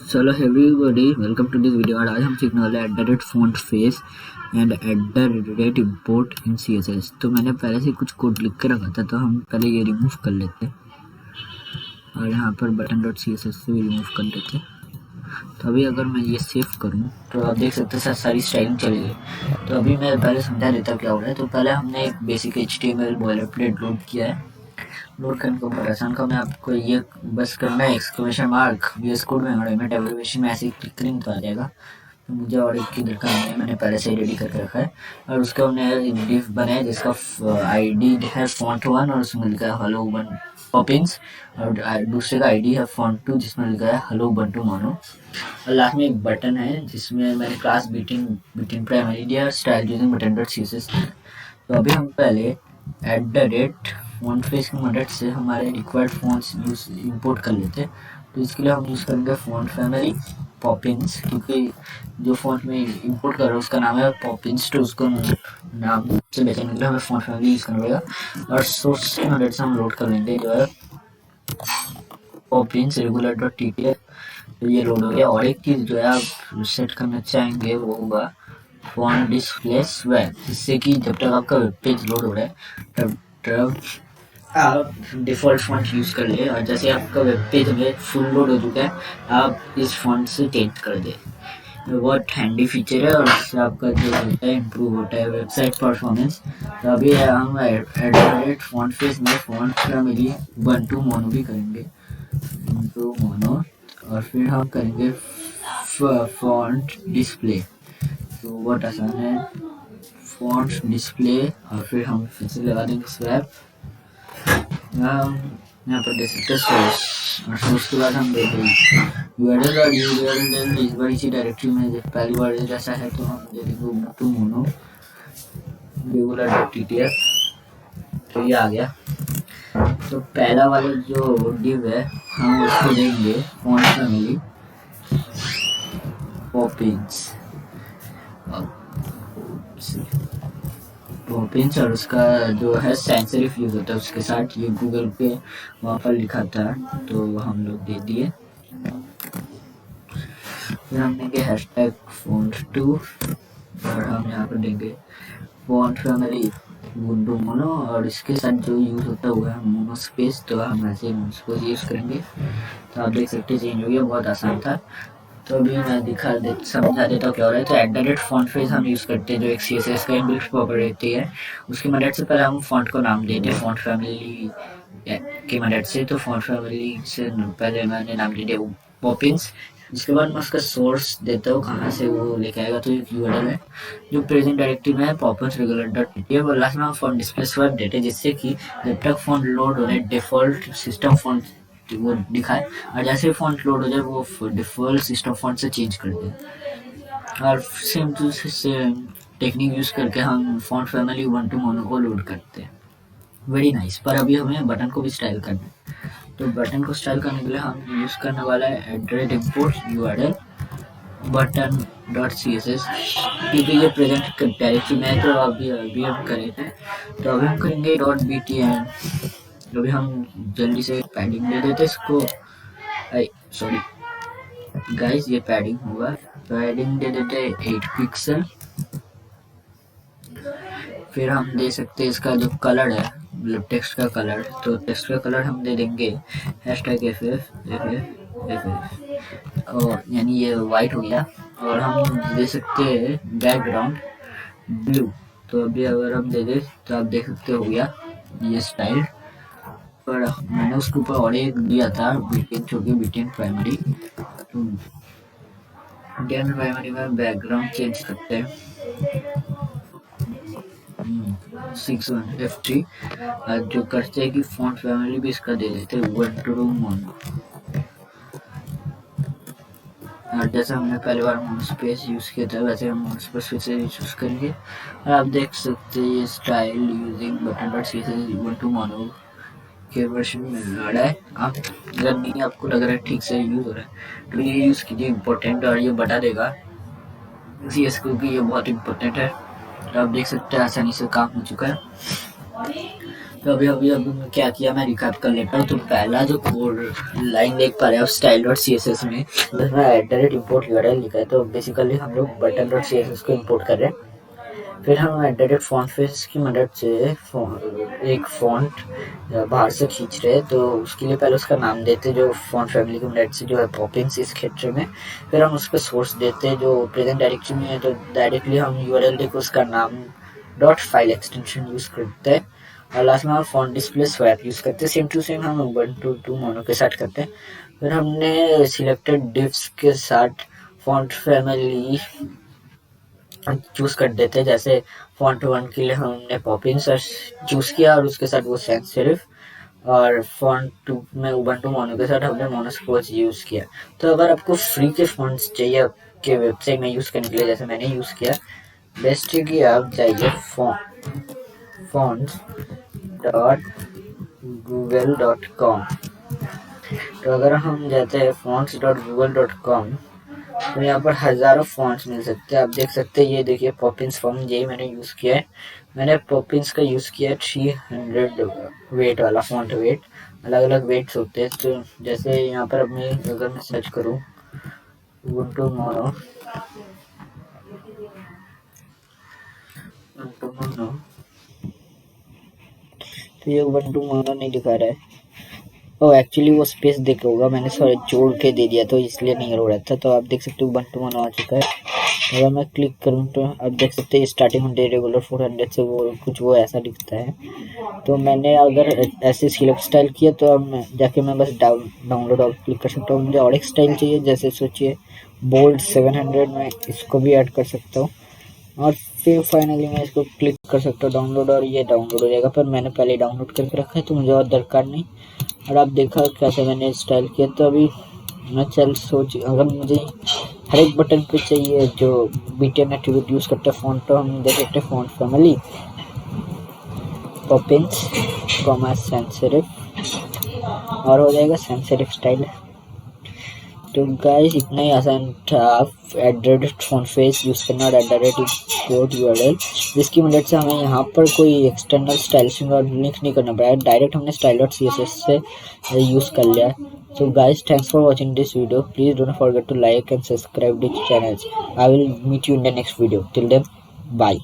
चलो everybody welcome to this video. और आज हम सीखने वाले हैं font face and import in CSS। तो मैंने पहले से कुछ कोड लिख के रखा था, तो हम पहले ये रिमूव कर लेते हैं और यहाँ पर button.css से भी रिमूव कर लेते हैं। तो अभी अगर मैं ये सेव करूँ तो आप देख सकते हैं सारी स्टाइलिंग चली गई। तो अभी मैं पहले समझा देता क्या हो रहा है। तो पहले हमने एक बेसिक HTML बॉयलरप्लेट लोड किया है। लोड करने को बड़ा आसान काम है, आपको ये बस करना है एक्सक्लेमेशन मार्क VS कोड में और इमेज एब्रिविएशन में ऐसे ही क्लिक करेंगे तो आ जाएगा। तो मुझे और एक की दरकार नहीं है, मैंने पहले से ही रेडी करके रखा है। और उसका हमने डिफ बनाया जिसका आईडी है font1 और उसमें लिखा है हेलो वन पॉपिंग्स, और दूसरे का आईडी है font2 जिसमें लिखा है हेलो ubuntu मोनो। और लास्ट में एक बटन है जिसमें मैंने क्लास बिटिन प्राइमरी दिया स्टाइल यूजिंग button.css। तो अभी हम पहले फ़ॉन्ट फेस की मदद से हमारे रिक्वायर्ड फ़ॉन्ट्स यूज इंपोर्ट कर लेते हैं। तो इसके लिए हम यूज़ करेंगे फ़ॉन्ट फैमिली पॉपिंस, क्योंकि जो फ़ॉन्ट में इंपोर्ट कर रहा हूँ उसका नाम है पॉपिंस, तो उसको नाम से बचाने के लिए हमें फ़ॉन्ट फैमिली यूज़ करना पड़ेगा। और सोर्स की मदद से हम लोड कर लेंगे जो है पॉपिंस regular.ttf। तो ये लोड हो गया। और एक चीज़ जो है आप सेट करना चाहेंगे वो होगा फॉन्ट डिस्प्ले स्वैप, जिससे कि जब तक आपका वेब पेज लोड हो रहा है तब आप डिफ़ॉल्ट फॉन्ट यूज़ कर ले, और जैसे आपका वेब पेज में फुल लोड हो चुका है आप इस फॉन्ट से चेंज कर दें। बहुत हैंडी फीचर है और इससे आपका जो होता है इम्प्रूव होता है वेबसाइट परफॉर्मेंस। तो अभी हम एडिट फॉन्ट फेस में फॉन्ट फैमिली ubuntu मोनो भी करेंगे, ubuntu मोनो। और फिर हम करेंगे फॉन्ट डिस्प्ले। तो बहुत आसान है, फॉन्ट डिस्प्ले और फिर हम फिर से लगा देंगे स्वैप। यहाँ पर देख सकते हैं सोर्स, और सोर्स के बाद हम देख देंगे URL, और URL इस बार इसी डायरेक्टरी में पहली बार जैसा है तो हम दे देंगे ubuntu mono regular.ttf। तो ये आ गया। तो पहला वाला जो डिव है हम उसको देंगे फॉन्ट फैमिली पॉपिंस और उसका जो है sans serif यूज होता है उसके साथ, ये गूगल पे वहाँ पर लिखा था तो हम लोग दे दिए। फिर हम देंगे हैशटैग font2 और हम यहाँ पर देंगे फॉन्ट फैमिली ubuntu मोनो, और इसके साथ जो यूज होता है वो है मोनो स्पेस, तो हम ऐसे मोनो स्पेस यूज करेंगे। तो आप देख सकते हैं चेंज हो गया, बहुत आसान था। तो अभी मैं समझा देता हूँ क्या हो रहा है। तो एट फॉन्ट फेस हम यूज़ करते हैं जो एक CSS का इनबिल्ट प्रॉपर्टी है, उसकी मदद से पहले हम फॉन्ट को नाम देते हैं फॉन्ट फैमिली की मदद से। तो फॉन्ट फैमिली से पहले मैंने नाम दे दिया पॉपिंस। उसके बाद मैं उसका सोर्स देता हूँ कहाँ से वो लेके आएगा, तो एक URL है जो प्रेजेंट डायरेक्टरी में है पॉपिंस regular.ttf, और लास्ट में हम फॉन्ट डिस्प्ले स्वैप देते हैं जिससे कि जब तक फॉन्ट लोड हो रहा है डिफ़ॉल्ट सिस्टम फॉन्ट वो दिखाए, और जैसे फॉन्ट लोड हो जाए वो डिफ़ॉल्ट सिस्टम फॉन्ट से चेंज कर दे। और same to same technique use करके हम फॉन्ट फैमिली ubuntu मोनो को लोड करते हैं। Very nice. पर अभी हमें बटन को भी स्टाइल करना है। तो बटन को स्टाइल करने के लिए हम यूज़ करने वाला है @import URL button.css, क्योंकि ये प्रेजेंट डायरेक्टरी में है तो अभी हम करेंगे। तो अभी हम करेंगे .btn। अभी हम जल्दी से पैडिंग दे देते इसको, सॉरी गाइस ये पैडिंग हुआ, पैडिंग दे देते 8 पिक्सल। फिर हम दे सकते हैं इसका जो कलर है मतलब टेक्स्ट का कलर, तो टेक्स्ट का कलर हम दे देंगे #ff और यानी ये वाइट हो गया। और हम दे सकते हैं बैकग्राउंड ब्लू। तो अभी अगर हम दे दें तो आप देख सकते हो गया ये स्टाइल। पर मैंने उसके ऊपर और एक दिया था बिटिन प्राइमरी, तो बिटिन प्राइमरी में बैकग्राउंड चेंज करते हैं 61 F3, जो करते हैं कि फॉन्ट फैमिली भी इसका दे देते हैं ubuntu मोनो। और जैसे हमने पहली बार मोनो स्पेस यूज़ किया था वैसे हम मोनो स्पेस फिर से यूज़ करेंगे। और आप देख सकते हैं ये style using button.css ubuntu mono के वर्जन में लग रहा है। आप अगर नहीं आपको लग रहा है ठीक से यूज़ हो रहा है तो ये यूज़ कीजिए, इम्पोर्टेंट, और ये बता देगा CS क्योंकि ये बहुत इम्पोर्टेंट है। तो आप देख सकते हैं आसानी से काम हो चुका है। तो अभी मैं क्या किया, मैं रिकैप कर लेता हूँ। तो पहला जो कोड लाइन देख पा रहे हैं आप style dot C S S में, उसमें @import URL लिखा है। तो बेसिकली हम लोग button dot C S S को इम्पोर्ट कर रहे हैं। फिर हम @font फेस की मदद से एक फॉन्ट बाहर से खींच रहे हैं। तो उसके लिए पहले उसका नाम देते जो फॉन्ट फैमिली की मदद से जो है पॉपिंस इस क्षेत्र में। फिर हम उसका सोर्स देते हैं जो प्रेजेंट डायरेक्टरी में है। तो डायरेक्टली हम यूआरएल देकर उसका नाम डॉट फाइल एक्सटेंशन यूज़ करते हैं। और लास्ट में हम फॉन्ट डिस्प्ले स्वैप यूज़ करते हैं। सेम टू सेम हम उबंटू 2 मोनो के साथ करते हैं। फिर हमने सिलेक्टेड डिव्स के साथ फॉन्ट फैमिली चूज़ कर देते हैं। जैसे फॉन्ट 1 के लिए हमने पॉपिंस चूज़ किया और उसके साथ वो सैंस सेरिफ, और फॉन्ट 2 में उबंटू मोनो के साथ हमने मोनोस्पोर्ट्स यूज़ किया। तो अगर आपको फ्री के फॉन्ट्स चाहिए आपके वेबसाइट में यूज़ करने के लिए, जैसे मैंने यूज़ किया, बेस्ट है कि आप जाइए fonts dot Google dot com. तो अगर हम जाते हैं fonts.google.com, तो यहाँ पर हज़ारों फॉन्ट्स मिल सकते हैं। आप देख सकते हैं, ये देखिए पॉपिंस फॉन्ट, यही मैंने यूज़ किया है। मैंने पॉपिंस का यूज़ किया है 300 वेट वाला फॉन्ट वेट। अलग अलग वेट्स होते हैं। तो जैसे यहाँ पर अगर मैं सर्च करूँ ubuntu mono, तो ये ubuntu mono नहीं दिखा रहा है। ओ एक्चुअली वो स्पेस देख होगा, मैंने सॉरी जोड़ के दे दिया तो इसलिए नहीं हो रहा था। तो आप देख सकते हो ubuntu mono आ चुका है। अगर मैं क्लिक करूँ तो आप देख सकते हैं स्टार्टिंग में रेगुलर 400 से वो कुछ वो ऐसा दिखता है। तो मैंने अगर ऐसे सिलेक्ट स्टाइल किया तो अब मैं बस डाउनलोड और क्लिक कर सकता हूँ। मुझे और एक स्टाइल चाहिए, जैसे सोचिए बोल्ड 700 में इसको भी ऐड कर सकता हूँ। और फिर फाइनली मैं इसको क्लिक कर सकता हूँ डाउनलोड, और ये डाउनलोड हो जाएगा। पर मैंने पहले डाउनलोड करके रखा है तो मुझे और दरकार नहीं। और आप देखा कैसे मैंने स्टाइल किया। तो अभी मैं अगर मुझे हर एक बटन पे चाहिए जो बीटेन एट्रीब्यूट यूज़ करते हैं फॉन्ट, तो हम देख सकते हैं font family Poppins comma sans serif, और हो जाएगा सैंस सेरिफ स्टाइल। तो गाइस इतना ही आसान था। आप @font फेस यूज़ करना और @import URL, जिसकी मदद से हमें यहाँ पर कोई एक्सटर्नल स्टाइलिशिंग और लिंक नहीं करना पड़ा। डायरेक्ट हमने style.css से यूज़ कर लिया। So guys, thanks for watching this video. Please don't forget to like and subscribe this channel. I will meet you in the next video. Till then, bye.